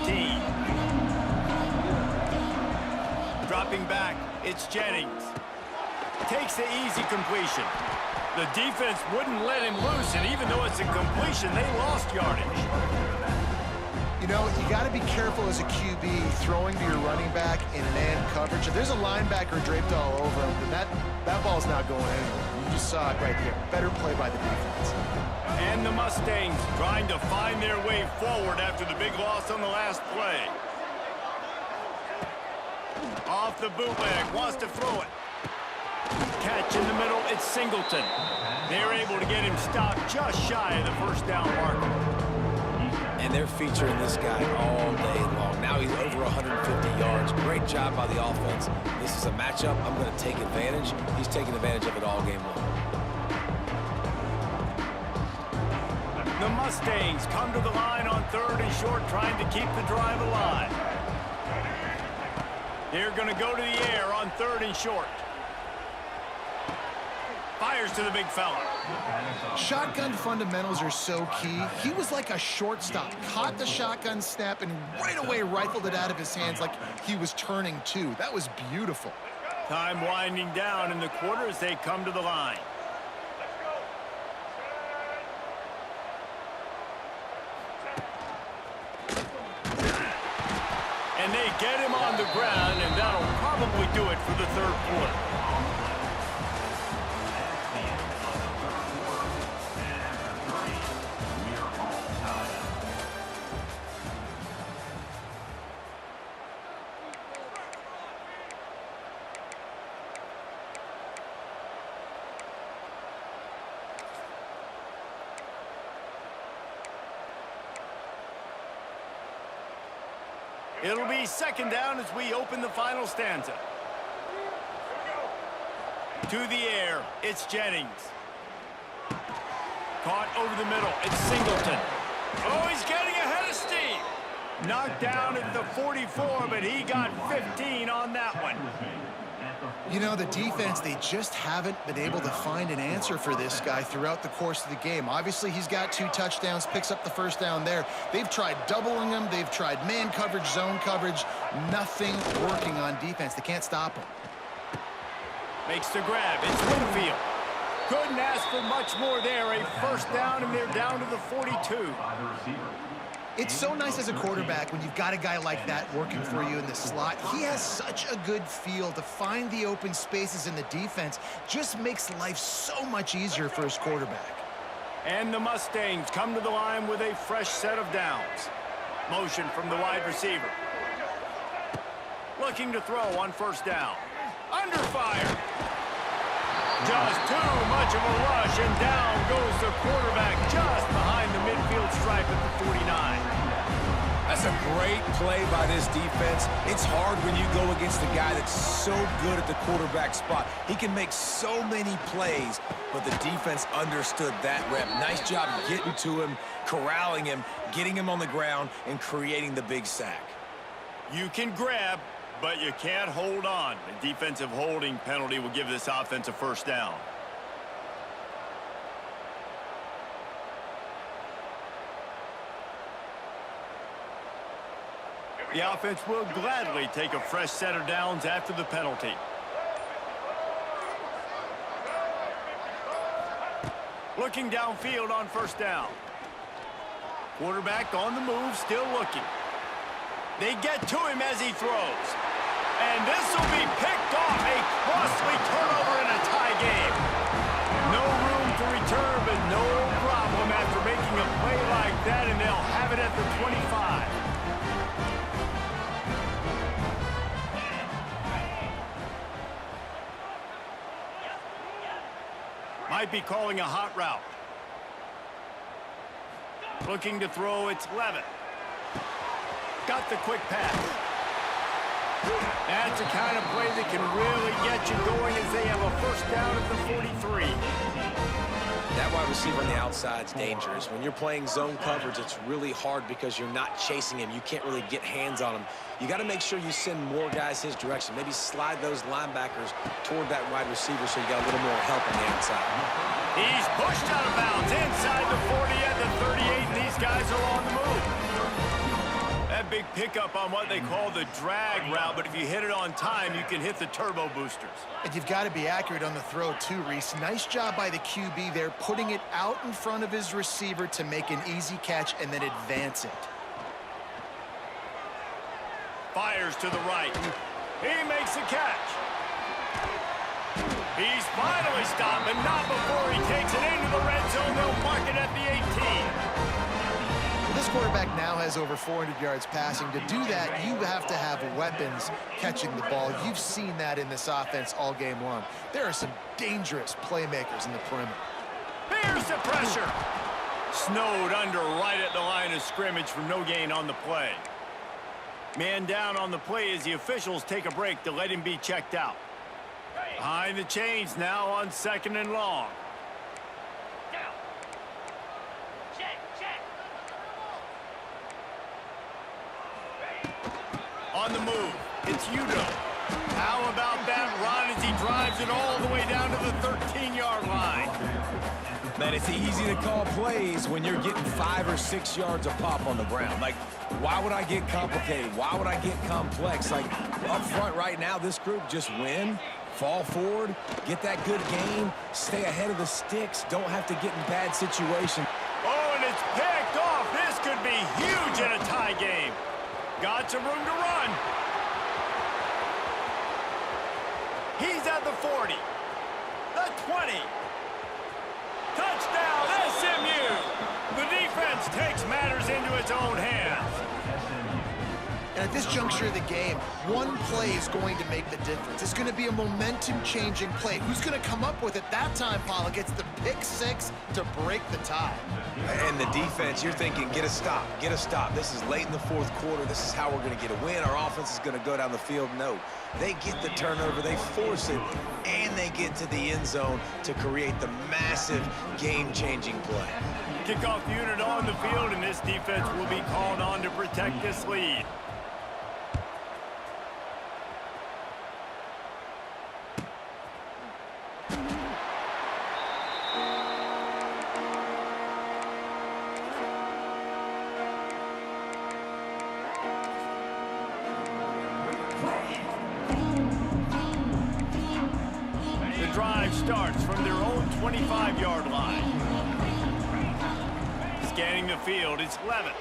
Dropping back, it's Jennings. Takes the easy completion. The defense wouldn't let him loose, and even though it's a completion, they lost yardage. You know, you got to be careful as a QB throwing to your running back in man coverage. If there's a linebacker draped all over him, then that ball's not going anywhere. You just saw it right there. Better play by the defense. And the Mustangs trying to find their way forward after the big loss on the last play. Off the bootleg, wants to throw it. Catch in the middle, it's Singleton. They're able to get him stopped just shy of the first down marker. And they're featuring this guy all day long. Now he's over 150 yards. Great job by the offense. This is a matchup I'm going to take advantage. He's taking advantage of it all game long. The Mustangs come to the line on 3rd and short, trying to keep the drive alive. They're going to go to the air on 3rd and short. Fires to the big fella. Shotgun fundamentals are so key. He was like a shortstop, caught the shotgun snap and right away rifled it out of his hands like he was turning two. That was beautiful. Time winding down in the quarter as they come to the line. And they get him on the ground, and that'll probably do it for the third quarter. It'll be second down as we open the final stanza. To the air, it's Jennings. Caught over the middle, it's Singleton. Oh, he's getting ahead of steam. Knocked down at the 44, but he got 15 on that one. You know, the defense, they just haven't been able to find an answer for this guy throughout the course of the game. Obviously, he's got 2 touchdowns, picks up the first down there. They've tried doubling him. They've tried man coverage, zone coverage. Nothing working on defense. They can't stop him. Makes the grab. It's Winfield. Couldn't ask for much more there. A first down, and they're down to the 42. It's so nice as a quarterback when you've got a guy like that working for you in the slot. He has such a good feel to find the open spaces in the defense. Just makes life so much easier for his quarterback. And the Mustangs come to the line with a fresh set of downs. Motion from the wide receiver. Looking to throw on first down. Under fire. Just too much of a rush, and down goes the quarterback just behind the midfield stripe at the 49. That's a great play by this defense. It's hard when you go against a guy that's so good at the quarterback spot. He can make so many plays, but the defense understood that rep. Nice job getting to him, corralling him, getting him on the ground, and creating the big sack. You can grab, but you can't hold on. The defensive holding penalty will give this offense a first down. The offense will gladly take a fresh set of downs after the penalty. Looking downfield on first down. Quarterback on the move, still looking. They get to him as he throws. And this will be picked off. A costly turnover in a tie game. No room to return, but no problem after making a play like that, and they'll have it at the 25. Might be calling a hot route. Looking to throw, it's Levitt. Got the quick pass. That's the kind of play that can really get you going as they have a first down at the 43. That wide receiver on the outside is dangerous. When you're playing zone coverage, it's really hard because you're not chasing him. You can't really get hands on him. You got to make sure you send more guys his direction. Maybe slide those linebackers toward that wide receiver so you got a little more help on the outside. He's pushed out of bounds inside the 40 at the 38, and these guys are on the move. That big pickup on what they call the drag route, but if you hit it on time, you can hit the turbo boosters. And you've got to be accurate on the throw too, Reese. Nice job by the QB there, putting it out in front of his receiver to make an easy catch and then advance it. Fires to the right. He makes the catch. He's finally stopped, but not before he takes it into the red zone. They'll mark it at the 18. This quarterback now has over 400 yards passing. To do that, you have to have weapons catching the ball. You've seen that in this offense all game long. There are some dangerous playmakers in the perimeter. Here's the pressure. Snowed under right at the line of scrimmage for no gain on the play. Man down on the play as the officials take a break to let him be checked out. Behind the chains now on second and long. On the move, it's Udo. How about that run as he drives throws it all the way down to the 13-yard line. Man, it's easy to call plays when you're getting 5 or 6 yards a pop on the ground. Like, why would I get complicated? Why would I get complex? Like, up front right now, this group just win, fall forward, get that good gain, stay ahead of the sticks, don't have to get in bad situations. Oh, and it's picked off. This could be huge in a tie game. Got some room to run. He's at the 40, the 20. Touchdown, SMU! The defense takes matters into its own hands. And at this juncture of the game, one play is going to make the difference. It's going to be a momentum-changing play. Who's going to come up with it that time, Paula? Gets the pick six to break the tie. And the defense, you're thinking, get a stop, get a stop. This is late in the fourth quarter. This is how we're going to get a win. Our offense is going to go down the field. No, they get the turnover, they force it, and they get to the end zone to create the massive game-changing play. Kickoff unit on the field, and this defense will be called on to protect this lead. Drive starts from their own 25-yard line. Scanning the field, it's Levin.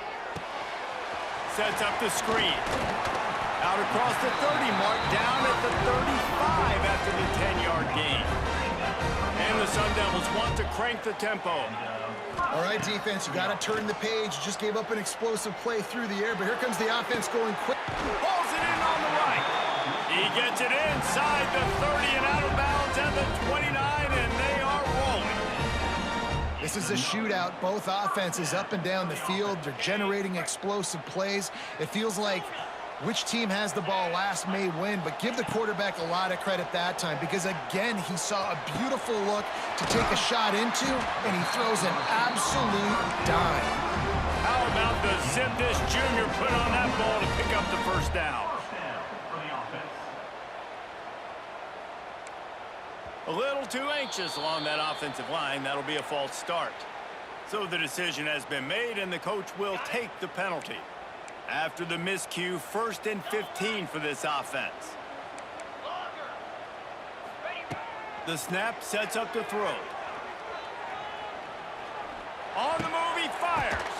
Sets up the screen. Out across the 30 mark, down at the 35 after the 10-yard gain. And the Sun Devils want to crank the tempo. All right, defense, you got to turn the page. You just gave up an explosive play through the air, but here comes the offense going quick. Pulls it in on the right. He gets it inside the 30 and out of bounds at the 29, and they are rolling. This is a shootout. Both offenses up and down the field. They're generating explosive plays. It feels like which team has the ball last may win, but give the quarterback a lot of credit that time because, again, he saw a beautiful look to take a shot into, and he throws an absolute dime. How about the Zip Dish Jr. put on that ball to pick up the first down? A little too anxious along that offensive line. That'll be a false start. So the decision has been made, and the coach will take the penalty. After the miscue, 1st and 15 for this offense. The snap sets up the throw. On the move, he fires.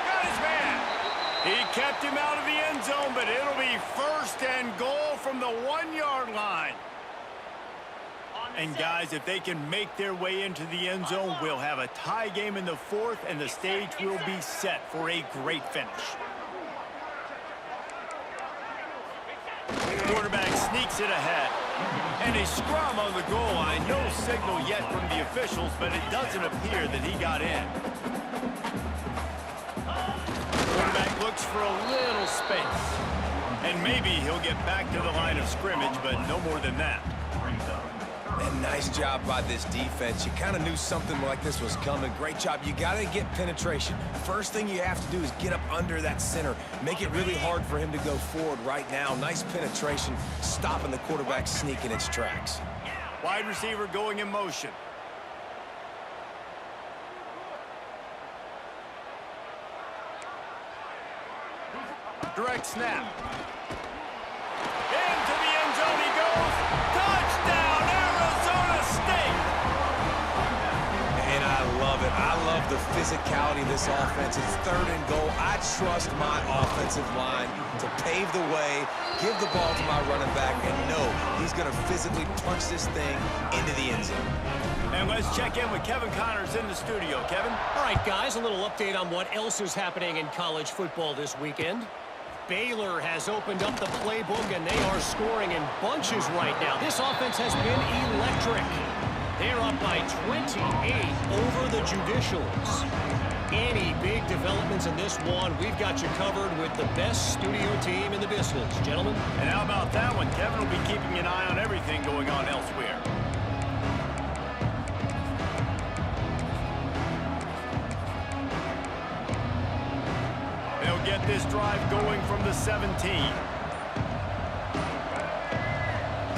Got his man. He kept him out of the end zone, but it'll be 1st and goal from the 1-yard line. And guys, if they can make their way into the end zone, we'll have a tie game in the 4th, and the stage will be set for a great finish. Quarterback sneaks it ahead. And a scrum on the goal line. No signal yet from the officials, but it doesn't appear that he got in. Quarterback looks for a little space. And maybe he'll get back to the line of scrimmage, but no more than that. And nice job by this defense. You kind of knew something like this was coming. Great job. You got to get penetration. First thing you have to do is get up under that center. Make it really hard for him to go forward right now. Nice penetration, stopping the quarterback sneak in its tracks. Wide receiver going in motion. Direct snap. Into the end zone he goes. Touchdown, Arizona State! And I love it. I love the physicality of this offense. It's 3rd and goal. I trust my offensive line to pave the way, give the ball to my running back, and know he's going to physically punch this thing into the end zone. And let's check in with Kevin Connors in the studio. Kevin? All right, guys, a little update on what else is happening in college football this weekend. Baylor has opened up the playbook, and they are scoring in bunches right now. This offense has been electric. They're up by 28 over the Judicials. Any big developments in this one, we've got you covered with the best studio team in the business. Gentlemen? And how about that one? Kevin will be keeping an eye on everything going on elsewhere. They'll get this drive going from the 17.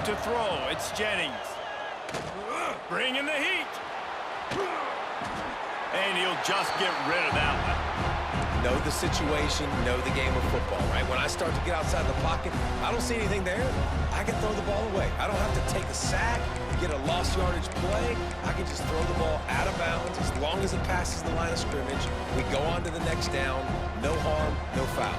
To throw, it's Jennings. Bringing the heat. And he'll just get rid of that one. Know the situation, know the game of football, right? When I start to get outside the pocket, I don't see anything there. I can throw the ball away. I don't have to take a sack, get a lost yardage play. I can just throw the ball out of bounds as long as it passes the line of scrimmage. We go on to the next down. No harm, no foul.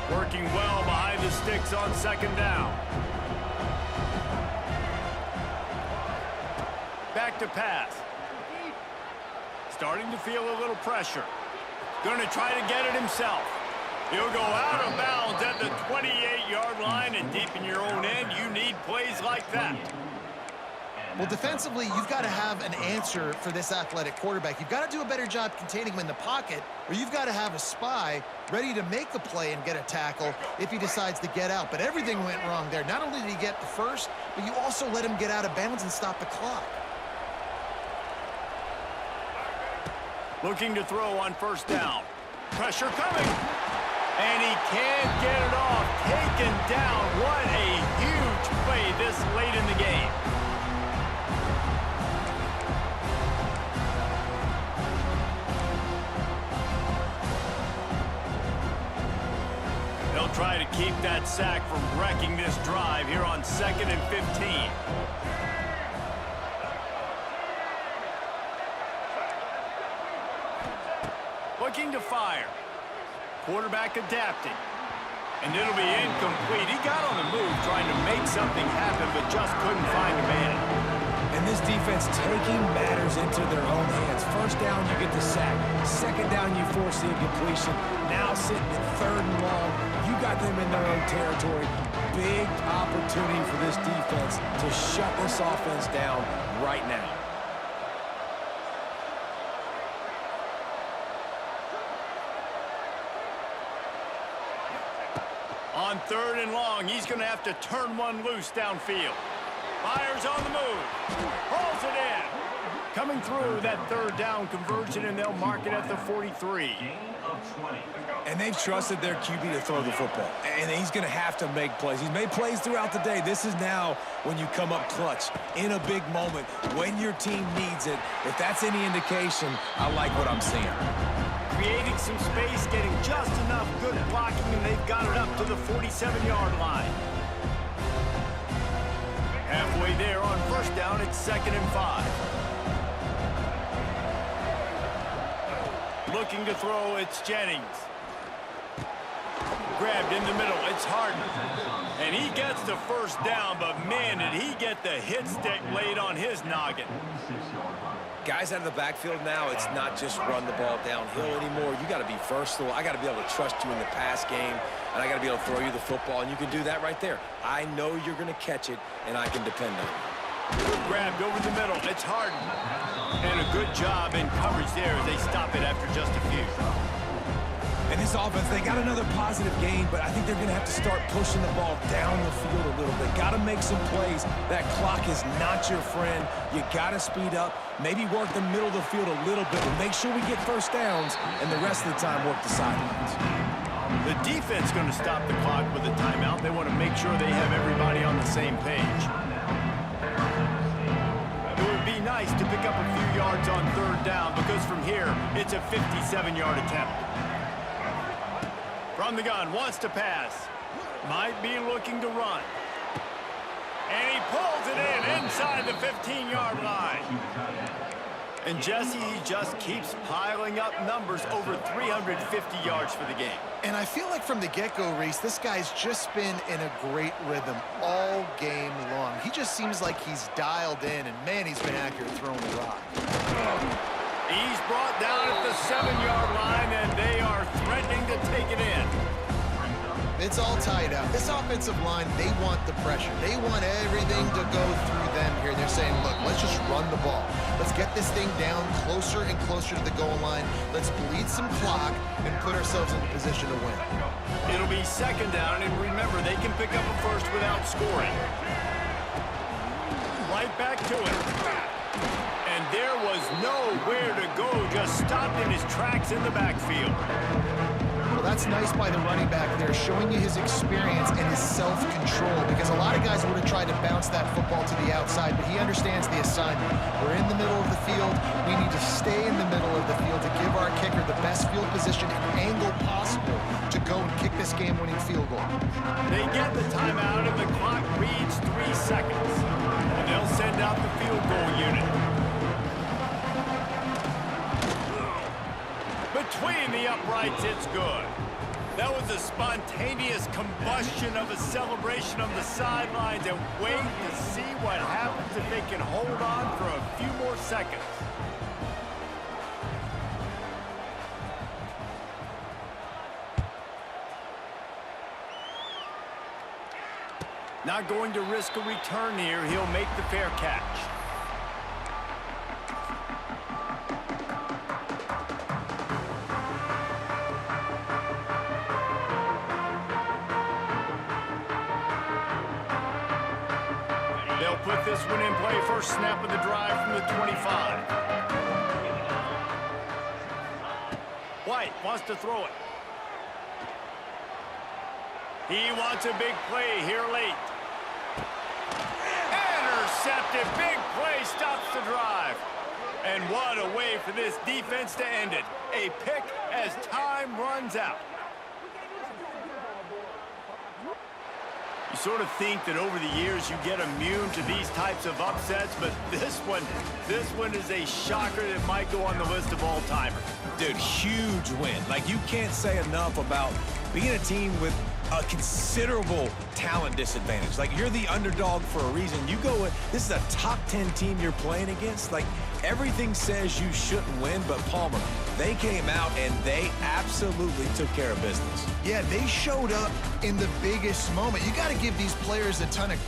Working well behind the sticks on second down. Back to pass. Starting to feel a little pressure. Going to try to get it himself. He'll go out of bounds at the 28-yard line, and deep in your own end, you need plays like that. Well, defensively, you've got to have an answer for this athletic quarterback. You've got to do a better job containing him in the pocket, or you've got to have a spy ready to make the play and get a tackle if he decides to get out. But everything went wrong there. Not only did he get the first, but you also let him get out of bounds and stop the clock. Looking to throw on first down. Pressure coming. And he can't get it off. Taken down. What a huge play this late in the game. They'll try to keep that sack from wrecking this drive here on 2nd and 15. Looking to fire. Quarterback adapting. And it'll be incomplete. He got on the move trying to make something happen, but just couldn't find a man. And this defense taking matters into their own hands. First down, you get the sack. Second down, you force the incompletion. Now sitting at 3rd and long, you got them in their own territory. Big opportunity for this defense to shut this offense down right now. On 3rd and long, he's going to have to turn one loose downfield. Fires on the move. Pulls it in. Coming through that 3rd down conversion, and they'll mark it at the 43. And they've trusted their QB to throw the football. And he's going to have to make plays. He's made plays throughout the day. This is now when you come up clutch in a big moment when your team needs it. If that's any indication, I like what I'm seeing. Creating some space, getting just enough good blocking, and they've got it up to the 47-yard line. Halfway there on first down, it's 2nd and 5. Looking to throw, it's Jennings. Grabbed in the middle, it's Harden. And he gets the first down, but man, did he get the hit stick laid on his noggin. Guys out of the backfield now, it's not just run the ball downhill anymore. You got to be versatile. I got to be able to trust you in the pass game, and I got to be able to throw you the football, and you can do that right there. I know you're going to catch it, and I can depend on you. Grabbed over the middle. It's Harden. And a good job in coverage there as they stop it after just a few. And this offense, they got another positive gain, but I think they're going to have to start pushing the ball down the field a little bit. Got to make some plays. That clock is not your friend. You got to speed up, maybe work the middle of the field a little bit, but make sure we get first downs, and the rest of the time work the sidelines. The defense going to stop the clock with a timeout. They want to make sure they have everybody on the same page. It would be nice to pick up a few yards on 3rd down because from here, it's a 57-yard attempt. From the gun, wants to pass. Might be looking to run. And he pulls it in inside the 15-yard line. And Jesse, he just keeps piling up numbers over 350 yards for the game. And I feel like from the get-go, Reese, this guy's just been in a great rhythm all game long. He just seems like he's dialed in, and man, he's been accurate throwing the rock. He's brought down at the 7-yard line, and they are threatening to take it in. It's all tied up. This offensive line, they want the pressure. They want everything to go through them here. They're saying, look, let's just run the ball. Let's get this thing down closer and closer to the goal line. Let's bleed some clock and put ourselves in a position to win. It'll be 2nd down, and remember, they can pick up a first without scoring. Right back to it. And there was nowhere to go, just stopped in his tracks in the backfield. Well, that's nice by the running back there, showing you his experience and his self-control, because a lot of guys would have tried to bounce that football to the outside, but he understands the assignment. We're in the middle of the field. We need to stay in the middle of the field to give our kicker the best field position and angle possible to go and kick this game-winning field goal. They get the timeout, and the clock reads 3 seconds. And they'll send out the field goal unit. Between the uprights, it's good. That was a spontaneous combustion of a celebration on the sidelines, and wait to see what happens if they can hold on for a few more seconds. Not going to risk a return here. He'll make the fair catch. They'll put this one in play. First snap of the drive from the 25. White wants to throw it. He wants a big play here late. Intercepted. Big play stops the drive. And what a way for this defense to end it. A pick as time runs out. You sort of think that over the years you get immune to these types of upsets, but this one is a shocker that might go on the list of all-timers. Dude, huge win. Like, you can't say enough about being a team with a considerable talent disadvantage. Like, you're the underdog for a reason. You go with, this is a top 10 team you're playing against. Like, everything says you shouldn't win, but Palmer, they came out and they absolutely took care of business. Yeah, they showed up in the biggest moment. You got to give these players a ton of